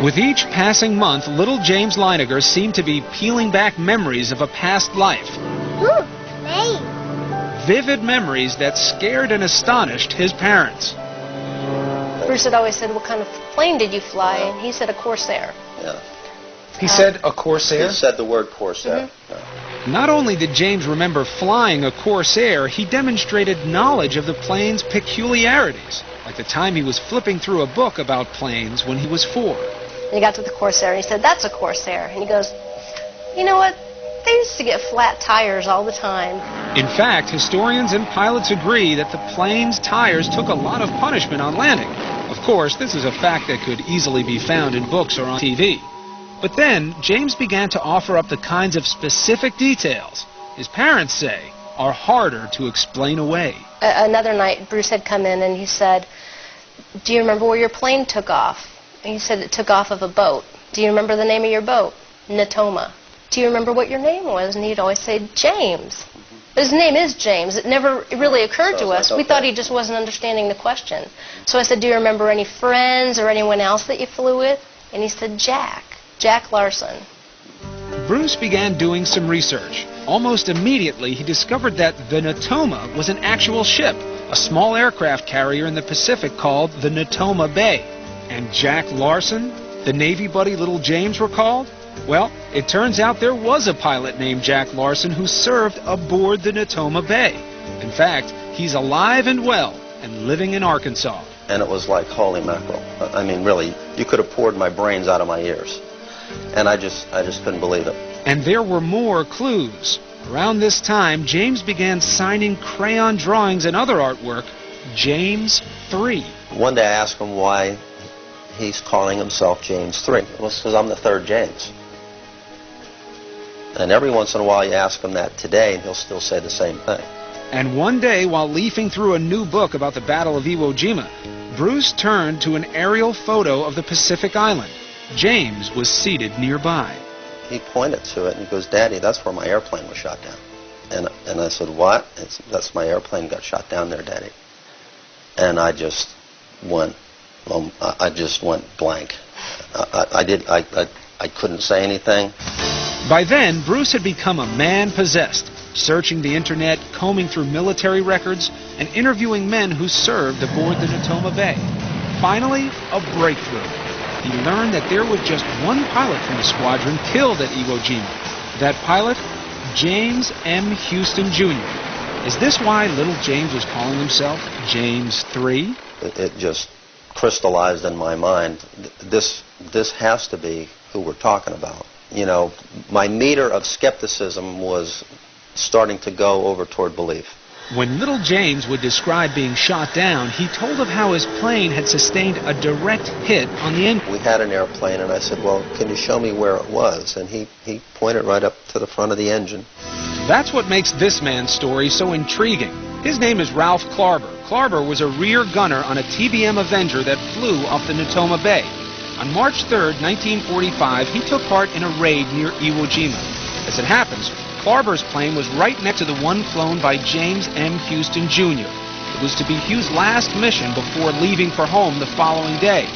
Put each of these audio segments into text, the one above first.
With each passing month, little James Leiniger seemed to be peeling back memories of a past life. Ooh, plane. Vivid memories that scared and astonished his parents. Bruce had always said, "What kind of plane did you fly?" And he said, "A Corsair." Yeah. He said a Corsair? He said the word Corsair. Mm-hmm. Not only did James remember flying a Corsair, he demonstrated knowledge of the plane's peculiarities, like the time he was flipping through a book about planes when he was 4. And he got to the Corsair, and he said, "That's a Corsair." And he goes, "You know what? They used to get flat tires all the time." In fact, historians and pilots agree that the plane's tires took a lot of punishment on landing. Of course, this is a fact that could easily be found in books or on TV. But then, James began to offer up the kinds of specific details his parents say are harder to explain away. Another night, Bruce had come in, and he said, "Do you remember where your plane took off?" And he said, "It took off of a boat." "Do you remember the name of your boat?" "Natoma." "Do you remember what your name was?" And he'd always say, "James." But his name is James. It never really occurred to us. We thought he just wasn't understanding the question. So I said, "Do you remember any friends or anyone else that you flew with?" And he said, Jack Larson. Bruce began doing some research. Almost immediately, he discovered that the Natoma was an actual ship, a small aircraft carrier in the Pacific called the Natoma Bay. And Jack Larson, the Navy buddy little James recalled? Well, it turns out there was a pilot named Jack Larson who served aboard the Natoma Bay. In fact, he's alive and well and living in Arkansas. And it was like, holy mackerel. I mean, really, you could have poured my brains out of my ears. And I just couldn't believe it. And there were more clues. Around this time, James began signing crayon drawings and other artwork, James 3. One day I asked him why he's calling himself James 3. It was because I'm the 3rd James. And every once in a while you ask him that today, and he'll still say the same thing. And one day, while leafing through a new book about the Battle of Iwo Jima, Bruce turned to an aerial photo of the Pacific Island. James was seated nearby. He pointed to it and he goes, "Daddy, that's where my airplane was shot down." And I said, "What?" "That's my airplane got shot down there, Daddy." And I just went blank. I couldn't say anything. By then, Bruce had become a man possessed, searching the internet, combing through military records, and interviewing men who served aboard the Natoma Bay. Finally, a breakthrough. He learned that there was just one pilot from the squadron killed at Iwo Jima. That pilot, James M. Houston, Jr. Is this why little James was calling himself James 3? It just crystallized in my mind. This has to be who we're talking about. You know, my meter of skepticism was starting to go over toward belief. When little James would describe being shot down, he told of how his plane had sustained a direct hit on the engine. We had an airplane, and I said, "Well, can you show me where it was?" And he pointed right up to the front of the engine. That's what makes this man's story so intriguing. His name is Ralph Clarber. Clarber was a rear gunner on a TBM Avenger that flew off the Natoma Bay. On March 3rd, 1945, he took part in a raid near Iwo Jima. As it happens, Clarber's plane was right next to the one flown by James M. Houston, Jr. It was to be Hugh's last mission before leaving for home the following day.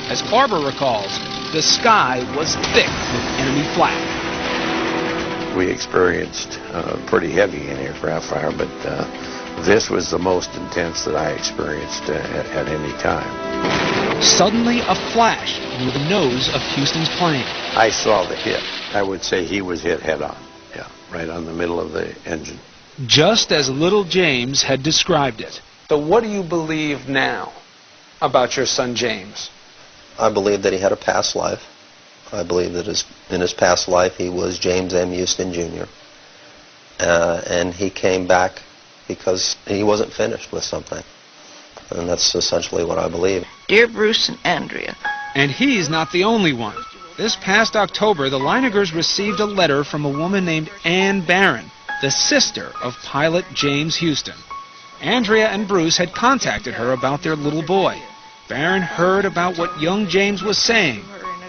As Clarber recalls, the sky was thick with enemy flak. We experienced pretty heavy anti-aircraft fire, but this was the most intense that I experienced at any time. Suddenly, a flash near the nose of Houston's plane. I saw the hit. I would say he was hit head-on. Yeah, right on the middle of the engine. Just as little James had described it. So what do you believe now about your son James? I believe that he had a past life. I believe that in his past life he was James M. Houston, Jr. And he came back because he wasn't finished with something. And that's essentially what I believe. Dear Bruce and Andrea. And he's not the only one. This past October, the Leinigers received a letter from a woman named Ann Barron, the sister of pilot James Houston. Andrea and Bruce had contacted her about their little boy. Barron heard about what young James was saying,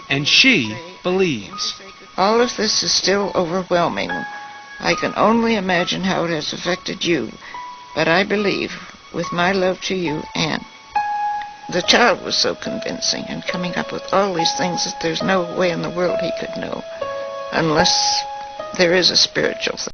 and she believes. All of this is still overwhelming. I can only imagine how it has affected you, but I believe, with my love to you, Anne. the child was so convincing and coming up with all these things that there's no way in the world he could know unless there is a spiritual thing.